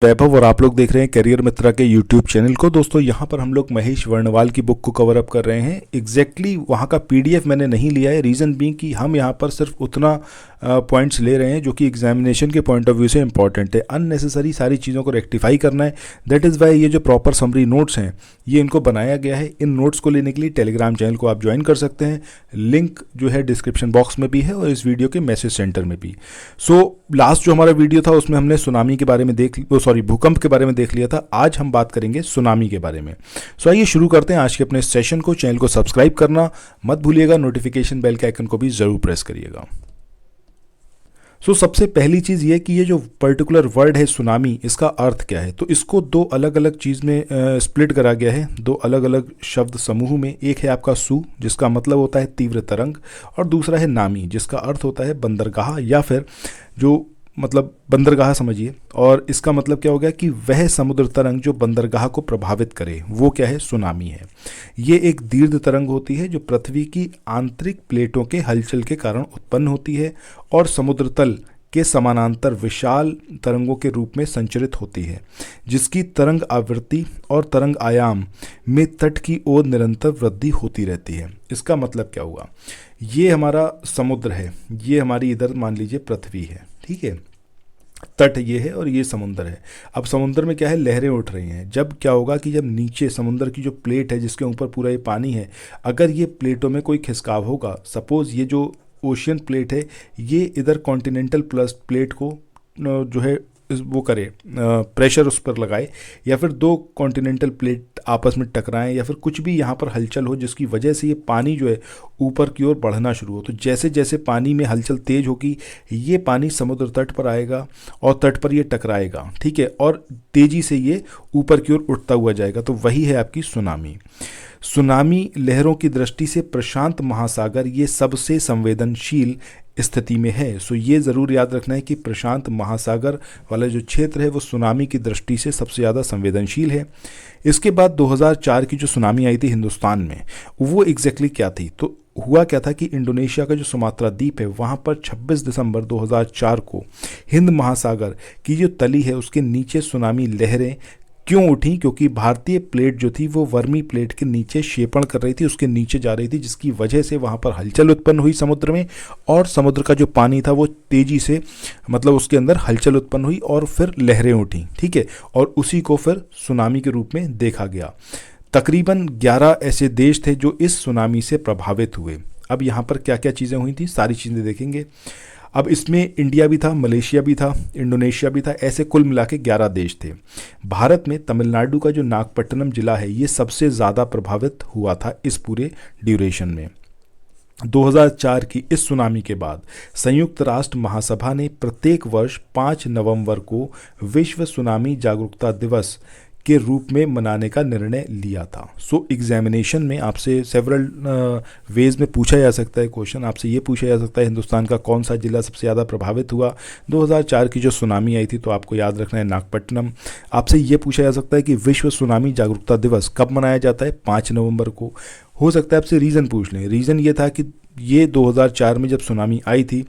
वैभव और आप लोग देख रहे हैं करियर मित्रा के यूट्यूब चैनल को। दोस्तों यहाँ पर हम लोग महेश वर्णवाल की बुक को कवर अप कर रहे हैं। एग्जैक्टली वहाँ का पीडीएफ मैंने नहीं लिया है, रीज़न बीइंग कि हम यहाँ पर सिर्फ उतना पॉइंट्स ले रहे हैं जो कि एग्जामिनेशन के पॉइंट ऑफ व्यू से इंपॉर्टेंट है। अननेसेसरी सारी चीज़ों को रेक्टिफाई करना है। दैट इज़ वाई ये जो प्रॉपर समरी नोट्स हैं ये इनको बनाया गया है। इन नोट्स को लेने के लिए टेलीग्राम चैनल को आप ज्वाइन कर सकते हैं। लिंक जो है डिस्क्रिप्शन बॉक्स में भी है और इस वीडियो के मैसेज सेंटर में भी। लास्ट जो हमारा वीडियो था उसमें हमने सुनामी के बारे में भूकंप के बारे में देख लिया था। आज हम बात करेंगे सुनामी के बारे में। आइए शुरू करते हैं आज के अपने सेशन को। चैनल को सब्सक्राइब करना मत भूलिएगा, नोटिफिकेशन बेल के आइकन को भी जरूर प्रेस करिएगा। सबसे पहली चीज़ ये कि ये जो पर्टिकुलर वर्ड है सुनामी, इसका अर्थ क्या है। तो इसको दो अलग अलग चीज़ में स्प्लिट करा गया है, दो अलग अलग शब्द समूह में। एक है आपका सु, जिसका मतलब होता है तीव्र तरंग, और दूसरा है नामी, जिसका अर्थ होता है बंदरगाह, या फिर जो मतलब बंदरगाह समझिए। और इसका मतलब क्या हो गया कि वह समुद्र तरंग जो बंदरगाह को प्रभावित करे, वो क्या है, सुनामी है। ये एक दीर्घ तरंग होती है जो पृथ्वी की आंतरिक प्लेटों के हलचल के कारण उत्पन्न होती है और समुद्र तल के समानांतर विशाल तरंगों के रूप में संचरित होती है, जिसकी तरंग आवृत्ति और तरंग आयाम में तट की ओर निरंतर वृद्धि होती रहती है। इसका मतलब क्या हुआ, ये हमारा समुद्र है, ये हमारी इधर मान लीजिए पृथ्वी है, ठीक है, तट ये है और ये समुद्र है। अब समुद्र में क्या है, लहरें उठ रही हैं। जब क्या होगा कि जब नीचे समुद्र की जो प्लेट है जिसके ऊपर पूरा ये पानी है, अगर ये प्लेटों में कोई खिसकाव होगा, सपोज ये जो ओशियन प्लेट है ये इधर कॉन्टिनेंटल प्लस प्लेट को जो है वो करे, प्रेशर उस पर लगाए, या फिर दो कॉन्टिनेंटल प्लेट आपस में टकराएं, या फिर कुछ भी यहाँ पर हलचल हो जिसकी वजह से ये पानी जो है ऊपर की ओर बढ़ना शुरू हो, तो जैसे जैसे पानी में हलचल तेज होगी ये पानी समुद्र तट पर आएगा और तट पर ये टकराएगा, ठीक है, और तेज़ी से ये ऊपर की ओर उठता हुआ जाएगा। तो वही है आपकी सुनामी। सुनामी लहरों की दृष्टि से प्रशांत महासागर ये सबसे संवेदनशील स्थिति में है। ये ज़रूर याद रखना है कि प्रशांत महासागर वाला जो क्षेत्र है वो सुनामी की दृष्टि से सबसे ज़्यादा संवेदनशील है। इसके बाद 2004 की जो सुनामी आई थी हिंदुस्तान में, वो एग्जैक्टली क्या थी। तो हुआ क्या था कि इंडोनेशिया का जो सुमात्रा द्वीप है वहाँ पर 26 दिसंबर 2004 को हिंद महासागर की जो तली है उसके नीचे सुनामी लहरें क्यों उठी, क्योंकि भारतीय प्लेट जो थी वो वर्मी प्लेट के नीचे क्षेपण कर रही थी, उसके नीचे जा रही थी, जिसकी वजह से वहाँ पर हलचल उत्पन्न हुई समुद्र में, और समुद्र का जो पानी था वो तेज़ी से मतलब उसके अंदर हलचल उत्पन्न हुई और फिर लहरें उठी, ठीक है, और उसी को फिर सुनामी के रूप में देखा गया। तकरीबन 11 ऐसे देश थे जो इस सुनामी से प्रभावित हुए। अब यहाँ पर क्या क्या चीज़ें हुई थी सारी चीज़ें देखेंगे। अब इसमें इंडिया भी था, मलेशिया भी था, इंडोनेशिया भी था, ऐसे कुल मिला के 11 देश थे। भारत में तमिलनाडु का जो नागपट्टनम जिला है ये सबसे ज़्यादा प्रभावित हुआ था इस पूरे ड्यूरेशन में। 2004 की इस सुनामी के बाद संयुक्त राष्ट्र महासभा ने प्रत्येक वर्ष 5 नवंबर को विश्व सुनामी जागरूकता दिवस के रूप में मनाने का निर्णय लिया था। एग्जामिनेशन में आपसे सेवरल वेज में पूछा जा सकता है क्वेश्चन। आपसे ये पूछा जा सकता है हिंदुस्तान का कौन सा जिला सबसे ज़्यादा प्रभावित हुआ। 2004 की जो सुनामी आई थी तो आपको याद रखना है नागपट्टनम। आपसे ये पूछा जा सकता है कि विश्व सुनामी जागरूकता दिवस कब मनाया जाता है, 5 नवंबर को। हो सकता है आपसे रीज़न पूछ लें। रीज़न ये था कि ये 2004 में जब सुनामी आई थी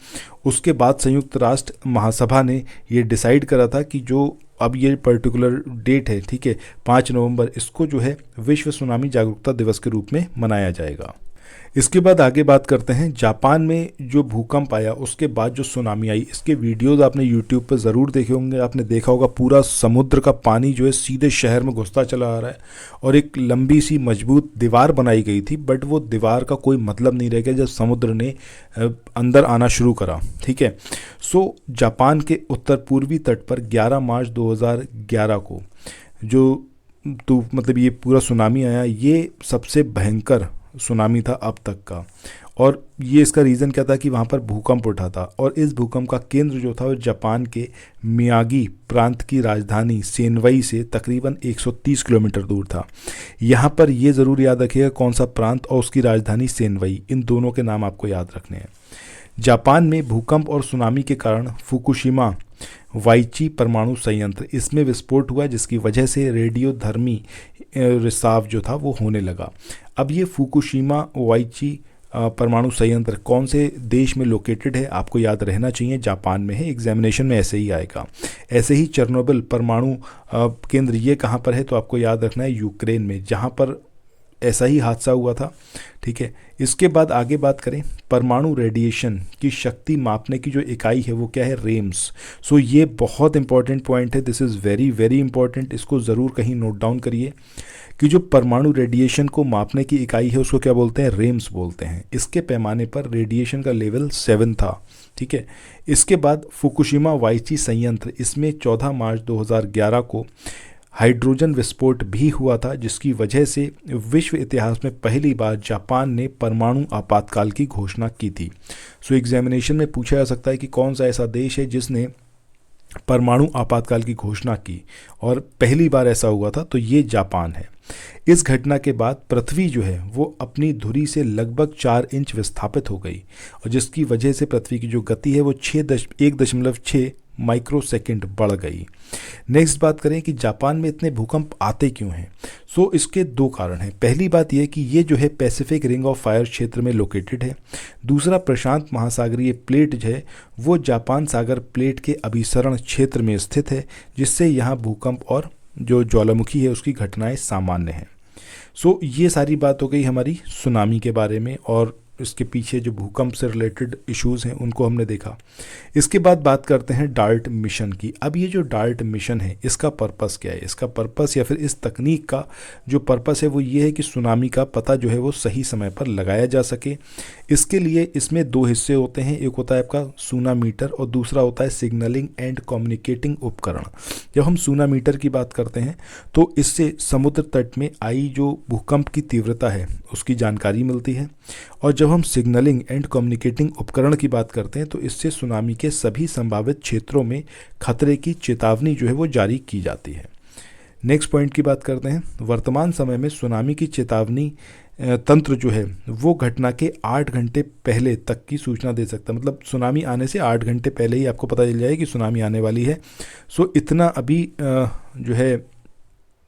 उसके बाद संयुक्त राष्ट्र महासभा ने ये डिसाइड करा था कि जो अब ये पर्टिकुलर डेट है, ठीक है, 5 नवंबर, इसको जो है विश्व सुनामी जागरूकता दिवस के रूप में मनाया जाएगा। इसके बाद आगे बात करते हैं जापान में जो भूकंप आया उसके बाद जो सुनामी आई। इसके वीडियोस आपने यूट्यूब पर ज़रूर देखे होंगे। आपने देखा होगा पूरा समुद्र का पानी जो है सीधे शहर में घुसता चला आ रहा है और एक लंबी सी मजबूत दीवार बनाई गई थी, बट वो दीवार का कोई मतलब नहीं रह गया जब समुद्र ने अंदर आना शुरू करा, ठीक है। जापान के उत्तर पूर्वी तट पर 11 मार्च 2011 को जो मतलब ये पूरा सुनामी आया, ये सबसे भयंकर सुनामी था अब तक का। और ये इसका रीज़न क्या था कि वहाँ पर भूकंप उठा था और इस भूकंप का केंद्र जो था वो जापान के मियागी प्रांत की राजधानी सेनवई से तकरीबन 130 किलोमीटर दूर था। यहाँ पर ये ज़रूर याद रखिएगा कौन सा प्रांत और उसकी राजधानी सेनवई, इन दोनों के नाम आपको याद रखने हैं। जापान में भूकंप और सुनामी के कारण फुकुशिमा वाइची परमाणु संयंत्र इसमें विस्फोट हुआ, जिसकी वजह से रेडियोधर्मी रिसाव जो था वो होने लगा। अब ये फुकुशिमा वाइची परमाणु संयंत्र कौन से देश में लोकेटेड है, आपको याद रहना चाहिए, जापान में है। एग्जामिनेशन में ऐसे ही आएगा। ऐसे ही चेर्नोबिल परमाणु केंद्र ये कहाँ पर है, तो आपको याद रखना है यूक्रेन में, जहाँ पर ऐसा ही हादसा हुआ था। ठीक है, इसके बाद आगे बात करें, परमाणु रेडिएशन की शक्ति मापने की जो इकाई है वो क्या है, रेम्स। सो ये बहुत इंपॉर्टेंट पॉइंट है, this is very very important, इसको ज़रूर कहीं नोट डाउन करिए कि जो परमाणु रेडिएशन को मापने की इकाई है उसको क्या बोलते हैं, रेम्स बोलते हैं। इसके पैमाने पर रेडिएशन का लेवल 7 था। ठीक है, इसके बाद फुकुशिमा वाइची संयंत्र, इसमें 14 मार्च 2011 को हाइड्रोजन विस्फोट भी हुआ था, जिसकी वजह से विश्व इतिहास में पहली बार जापान ने परमाणु आपातकाल की घोषणा की थी। सो एग्जामिनेशन में पूछा जा सकता है कि कौन सा ऐसा देश है जिसने परमाणु आपातकाल की घोषणा की और पहली बार ऐसा हुआ था, तो ये जापान है। इस घटना के बाद पृथ्वी जो है वो अपनी धुरी से लगभग 4 इंच विस्थापित हो गई, और जिसकी वजह से पृथ्वी की जो गति है वो 1.6 माइक्रोसेकंड बढ़ गई। नेक्स्ट बात करें कि जापान में इतने भूकंप आते क्यों हैं। सो इसके 2 कारण हैं। पहली बात यह कि ये जो है पैसिफिक रिंग ऑफ फायर क्षेत्र में लोकेटेड है। दूसरा, प्रशांत महासागरीय प्लेट जो है वो जापान सागर प्लेट के अभिसरण क्षेत्र में स्थित है, जिससे यहाँ भूकंप और जो ज्वालामुखी है उसकी घटनाएं सामान्य हैं। सो ये सारी बात हो गई हमारी सुनामी के बारे में, और इसके पीछे जो भूकंप से रिलेटेड इश्यूज़ हैं उनको हमने देखा। इसके बाद बात करते हैं डार्ट मिशन की। अब ये जो डार्ट मिशन है इसका पर्पस क्या है, इसका पर्पस या फिर इस तकनीक का जो पर्पस है वो ये है कि सुनामी का पता जो है वो सही समय पर लगाया जा सके। इसके लिए इसमें 2 हिस्से होते हैं, एक होता है आपका सोनामीटर और दूसरा होता है सिग्नलिंग एंड कम्युनिकेटिंग उपकरण। जब हम सोनामीटर की बात करते हैं तो इससे समुद्र तट में आई जो भूकंप की तीव्रता है उसकी जानकारी मिलती है, और जब हम सिग्नलिंग एंड कम्युनिकेटिंग उपकरण की बात करते हैं तो इससे सुनामी के सभी संभावित क्षेत्रों में खतरे की चेतावनी जो है वो जारी की जाती है। नेक्स्ट पॉइंट की बात करते हैं। वर्तमान समय में सुनामी की चेतावनी तंत्र जो है वो घटना के 8 घंटे पहले तक की सूचना दे सकता है, मतलब सुनामी आने से 8 घंटे पहले ही आपको पता चल जाए कि सुनामी आने वाली है। सो इतना अभी जो है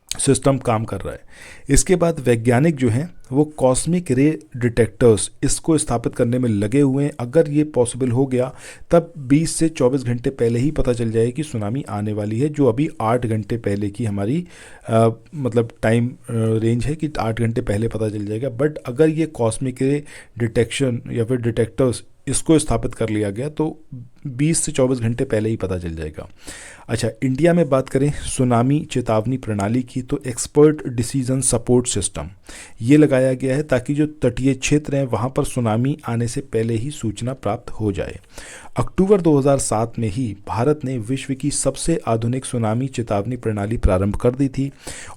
सिस्टम काम कर रहा है। इसके बाद वैज्ञानिक जो हैं वो कॉस्मिक रे डिटेक्टर्स इसको स्थापित करने में लगे हुए हैं। अगर ये पॉसिबल हो गया तब 20 से 24 घंटे पहले ही पता चल जाए कि सुनामी आने वाली है, जो अभी 8 घंटे पहले की हमारी मतलब टाइम रेंज है कि 8 घंटे पहले पता चल जाएगा। बट अगर ये कॉस्मिक रे डिटेक्शन या फिर डिटेक्टर्स इसको स्थापित कर लिया गया तो 20 से 24 घंटे पहले ही पता चल जाएगा। अच्छा, इंडिया में बात करें सुनामी चेतावनी प्रणाली की तो एक्सपर्ट डिसीजन सपोर्ट सिस्टम ये लगाया गया है ताकि जो तटीय क्षेत्र हैं वहाँ पर सुनामी आने से पहले ही सूचना प्राप्त हो जाए। अक्टूबर 2007 में ही भारत ने विश्व की सबसे आधुनिक सुनामी चेतावनी प्रणाली प्रारंभ कर दी थी,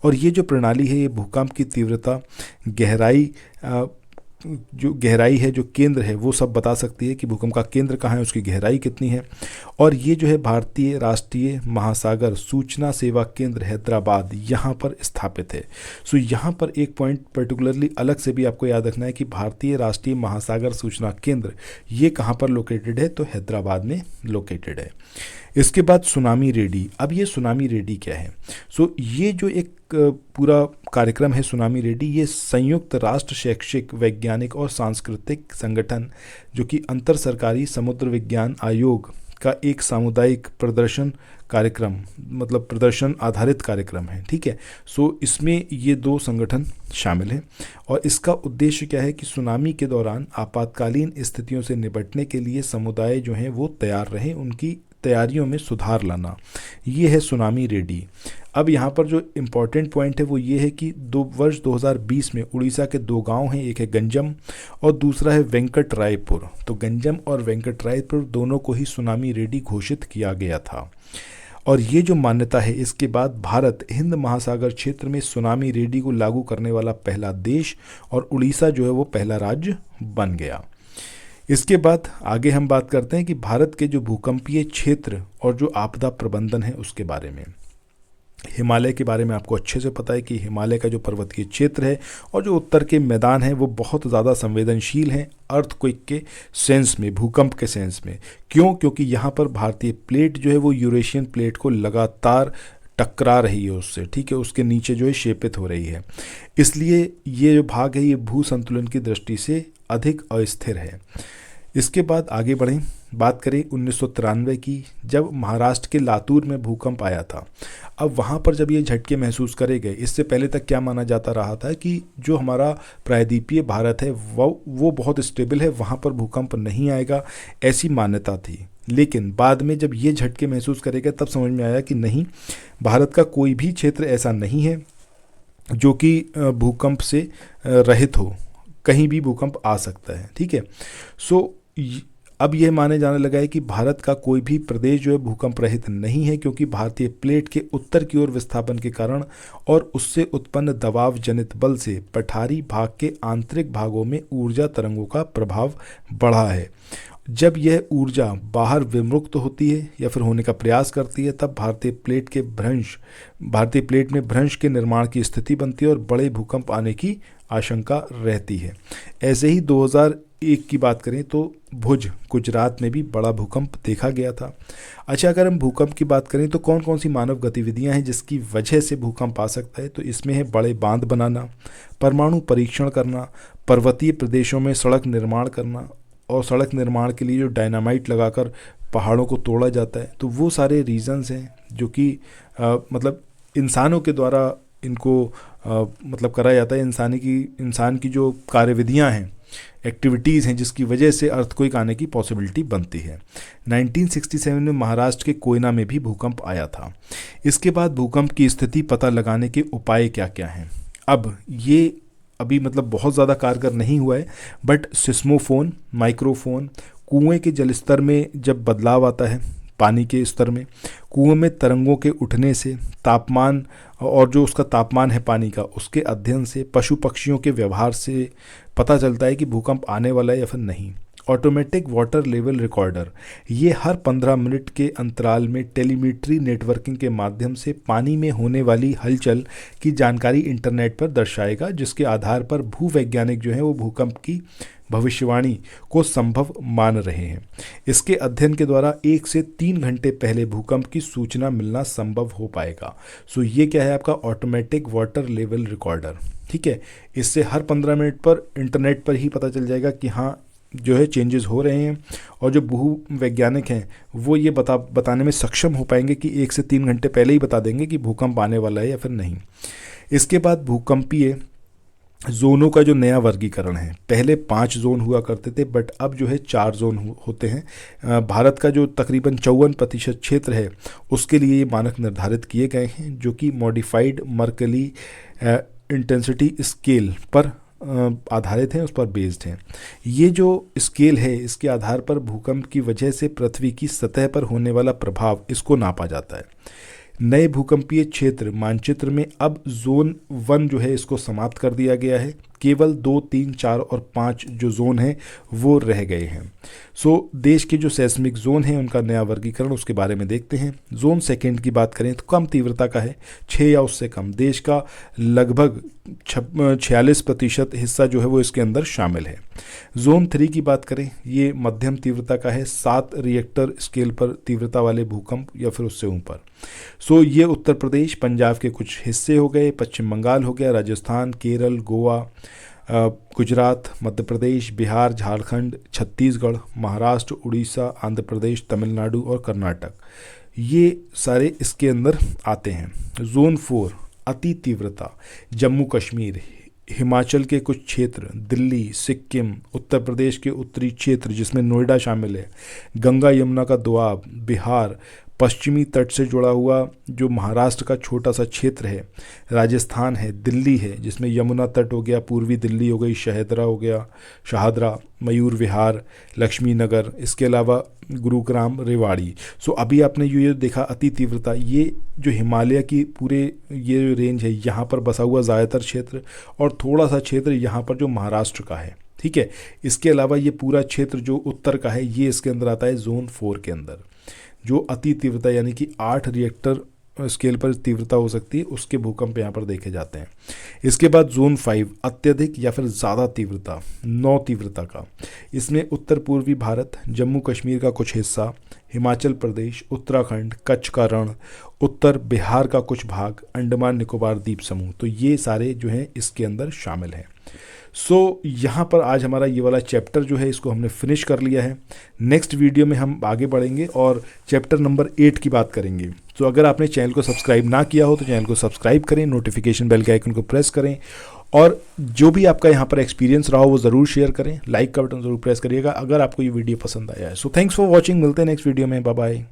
और ये जो प्रणाली है ये भूकंप की तीव्रता, गहराई है, जो केंद्र है वो सब बता सकती है कि भूकंप का केंद्र कहाँ है, उसकी गहराई कितनी है। और ये जो है भारतीय राष्ट्रीय महासागर सूचना सेवा केंद्र हैदराबाद यहाँ पर स्थापित है। सो यहाँ पर एक पॉइंट पर्टिकुलरली अलग से भी आपको याद रखना है कि भारतीय राष्ट्रीय महासागर सूचना केंद्र ये कहाँ पर लोकेटेड है, तो हैदराबाद में लोकेटेड है। इसके बाद सुनामी रेडी। अब ये सुनामी रेडी क्या है? सो ये जो एक पूरा कार्यक्रम है सुनामी रेडी, ये संयुक्त राष्ट्र शैक्षिक, वैज्ञानिक और सांस्कृतिक संगठन जो कि अंतर सरकारी समुद्र विज्ञान आयोग का एक सामुदायिक प्रदर्शन कार्यक्रम, मतलब प्रदर्शन आधारित कार्यक्रम है। ठीक है, सो इसमें ये 2 संगठन शामिल हैं, और इसका उद्देश्य क्या है कि सुनामी के दौरान आपातकालीन स्थितियों से निपटने के लिए समुदाय जो हैं वो तैयार रहें, उनकी तैयारियों में सुधार लाना, ये है सुनामी रेडी। अब यहाँ पर जो इम्पोर्टेंट पॉइंट है वो ये है कि वर्ष 2020 में उड़ीसा के 2 गांव हैं, एक है गंजम और दूसरा है वेंकट रायपुर। तो गंजम और वेंकट रायपुर दोनों को ही सुनामी रेडी घोषित किया गया था, और ये जो मान्यता है इसके बाद भारत हिंद महासागर क्षेत्र में सुनामी रेडी को लागू करने वाला पहला देश, और उड़ीसा जो है वो पहला राज्य बन गया। इसके बाद आगे हम बात करते हैं कि भारत के जो भूकंपीय क्षेत्र और जो आपदा प्रबंधन है उसके बारे में। हिमालय के बारे में आपको अच्छे से पता है कि हिमालय का जो पर्वतीय क्षेत्र है और जो उत्तर के मैदान हैं वो बहुत ज़्यादा संवेदनशील हैं अर्थक्वेक के सेंस में, भूकंप के सेंस में। क्यों? क्योंकि यहाँ पर भारतीय प्लेट जो है वो यूरेशियन प्लेट को लगातार टकरा रही है उससे, ठीक है, उसके नीचे जो है शेपित हो रही है। इसलिए ये जो भाग है ये भू संतुलन की दृष्टि से अधिक अस्थिर है। इसके बाद आगे बढ़ें, बात करें 1993 की, जब महाराष्ट्र के लातूर में भूकंप आया था। अब वहाँ पर जब ये झटके महसूस करे गए, इससे पहले तक क्या माना जाता रहा था कि जो हमारा प्रायद्वीपीय भारत है वो बहुत स्टेबल है, वहाँ पर भूकंप नहीं आएगा, ऐसी मान्यता थी। लेकिन बाद में जब ये झटके महसूस करे गए तब समझ में आया कि नहीं, भारत का कोई भी क्षेत्र ऐसा नहीं है जो कि भूकंप से रहित हो, कहीं भी भूकंप आ सकता है, ठीक है। सो अब यह माने जाने लगा है कि भारत का कोई भी प्रदेश जो है भूकंप रहित नहीं है, क्योंकि भारतीय प्लेट के उत्तर की ओर विस्थापन के कारण और उससे उत्पन्न दबाव जनित बल से पठारी भाग के आंतरिक भागों में ऊर्जा तरंगों का प्रभाव बढ़ा है। जब यह ऊर्जा बाहर विमुक्त होती है या फिर होने का प्रयास करती है, तब भारतीय प्लेट में भ्रंश के निर्माण की स्थिति बनती है और बड़े भूकंप आने की आशंका रहती है। ऐसे ही 2001 की बात करें तो भुज गुजरात में भी बड़ा भूकंप देखा गया था। अच्छा, अगर हम भूकंप की बात करें तो कौन कौन सी मानव गतिविधियां हैं जिसकी वजह से भूकंप आ सकता है, तो इसमें है बड़े बांध बनाना, परमाणु परीक्षण करना, पर्वतीय प्रदेशों में सड़क निर्माण करना, और सड़क निर्माण के लिए जो डायनामाइट लगाकर पहाड़ों को तोड़ा जाता है। तो वो सारे रीजंस हैं जो कि मतलब इंसानों के द्वारा इनको मतलब करा जाता है। इंसान की जो कार्यविधियां हैं, एक्टिविटीज़ हैं, जिसकी वजह से अर्थक्वेक आने की पॉसिबिलिटी बनती है। 1967 में महाराष्ट्र के कोयना में भी भूकंप आया था। इसके बाद भूकंप की स्थिति पता लगाने के उपाय क्या क्या हैं। अब ये अभी मतलब बहुत ज़्यादा कारगर नहीं हुआ है, बट सिस्मोफोन, माइक्रोफोन, कुएं के जलस्तर में जब बदलाव आता है, पानी के स्तर में, कुएं में तरंगों के उठने से, तापमान और जो उसका तापमान है पानी का, उसके अध्ययन से, पशु पक्षियों के व्यवहार से पता चलता है कि भूकंप आने वाला है या फिर नहीं। ऑटोमेटिक वाटर लेवल रिकॉर्डर, ये हर 15 मिनट के अंतराल में टेलीमेट्री नेटवर्किंग के माध्यम से पानी में होने वाली हलचल की जानकारी इंटरनेट पर दर्शाएगा, जिसके आधार पर भूवैज्ञानिक जो है वो भूकंप की भविष्यवाणी को संभव मान रहे हैं। इसके अध्ययन के द्वारा 1 से 3 घंटे पहले भूकंप की सूचना मिलना संभव हो पाएगा। सो ये क्या है आपका ऑटोमेटिक वाटर लेवल रिकॉर्डर, ठीक है। इससे हर 15 मिनट पर इंटरनेट पर ही पता चल जाएगा कि हाँ जो है चेंजेस हो रहे हैं, और जो भू वैज्ञानिक हैं वो ये बताने में सक्षम हो पाएंगे कि 1 से 3 घंटे पहले ही बता देंगे कि भूकंप आने वाला है या फिर नहीं। इसके बाद भूकंपीय जोनों का जो नया वर्गीकरण है, पहले 5 जोन हुआ करते थे, बट अब जो है 4 जोन होते हैं। भारत का जो तकरीबन 54% क्षेत्र है उसके लिए ये मानक निर्धारित किए गए हैं, जो कि मॉडिफाइड मर्कली इंटेंसिटी स्केल पर आधारित हैं, उस पर बेस्ड हैं। ये जो स्केल है इसके आधार पर भूकंप की वजह से पृथ्वी की सतह पर होने वाला प्रभाव इसको नापा जाता है। नए भूकंपीय क्षेत्र मानचित्र में अब जोन 1 जो है इसको समाप्त कर दिया गया है, केवल 2, 3, 4 और 5 जो जोन हैं वो रह गए हैं। सो देश के जो सेस्मिक जोन हैं उनका नया वर्गीकरण, उसके बारे में देखते हैं। जोन 2 की बात करें तो कम तीव्रता का है, 6 या उससे कम। देश का लगभग 46% हिस्सा जो है वो इसके अंदर शामिल है। जोन 3 की बात करें, ये मध्यम तीव्रता का है, 7 रिएक्टर स्केल पर तीव्रता वाले भूकंप या फिर उससे ऊपर। सो ये उत्तर प्रदेश, पंजाब के कुछ हिस्से हो गए, पश्चिम बंगाल हो गया, राजस्थान, केरल, गोवा, गुजरात, मध्य प्रदेश, बिहार, झारखंड, छत्तीसगढ़, महाराष्ट्र, उड़ीसा, आंध्र प्रदेश, तमिलनाडु और कर्नाटक, ये सारे इसके अंदर आते हैं। जोन 4 अति तीव्रता, जम्मू कश्मीर, हिमाचल के कुछ क्षेत्र, दिल्ली, सिक्किम, उत्तर प्रदेश के उत्तरी क्षेत्र जिसमें नोएडा शामिल है, गंगा यमुना का दोआब, बिहार, पश्चिमी तट से जुड़ा हुआ जो महाराष्ट्र का छोटा सा क्षेत्र है, राजस्थान है, दिल्ली है जिसमें यमुना तट हो गया, पूर्वी दिल्ली हो गई, शहदरा हो गया, शाहदरा, मयूर विहार, लक्ष्मी नगर, इसके अलावा गुरुग्राम, रेवाड़ी। सो अभी आपने ये देखा अति तीव्रता, ये जो हिमालय की पूरे ये जो रेंज है यहाँ पर बसा हुआ ज़्यादातर क्षेत्र, और थोड़ा सा क्षेत्र यहाँ पर जो महाराष्ट्र का है, ठीक है। इसके अलावा ये पूरा क्षेत्र जो उत्तर का है ये इसके अंदर आता है जोन 4 के अंदर। जो अति तीव्रता यानी कि 8 रिएक्टर स्केल पर तीव्रता हो सकती है, उसके भूकंप यहाँ पर देखे जाते हैं। इसके बाद जोन 5 अत्यधिक या फिर ज़्यादा तीव्रता, 9 तीव्रता का। इसमें उत्तर पूर्वी भारत, जम्मू कश्मीर का कुछ हिस्सा, हिमाचल प्रदेश, उत्तराखंड, कच्छ का रण, उत्तर बिहार का कुछ भाग, अंडमान निकोबार द्वीप समूह, तो ये सारे जो हैं इसके अंदर शामिल हैं। यहाँ पर आज हमारा ये वाला चैप्टर जो है इसको हमने फिनिश कर लिया है। नेक्स्ट वीडियो में हम आगे बढ़ेंगे और चैप्टर नंबर 8 की बात करेंगे। तो अगर आपने चैनल को सब्सक्राइब ना किया हो तो चैनल को सब्सक्राइब करें, नोटिफिकेशन बेल के आइकन को प्रेस करें, और जो भी आपका यहाँ पर एक्सपीरियंस रहा हो वो ज़रूर शेयर करें, लाइक का बटन ज़रूर प्रेस करिएगा अगर आपको ये वीडियो पसंद आया है। सो थैंक्स फॉर वॉचिंग, मिलते हैं नेक्स्ट वीडियो में, बाय बाय।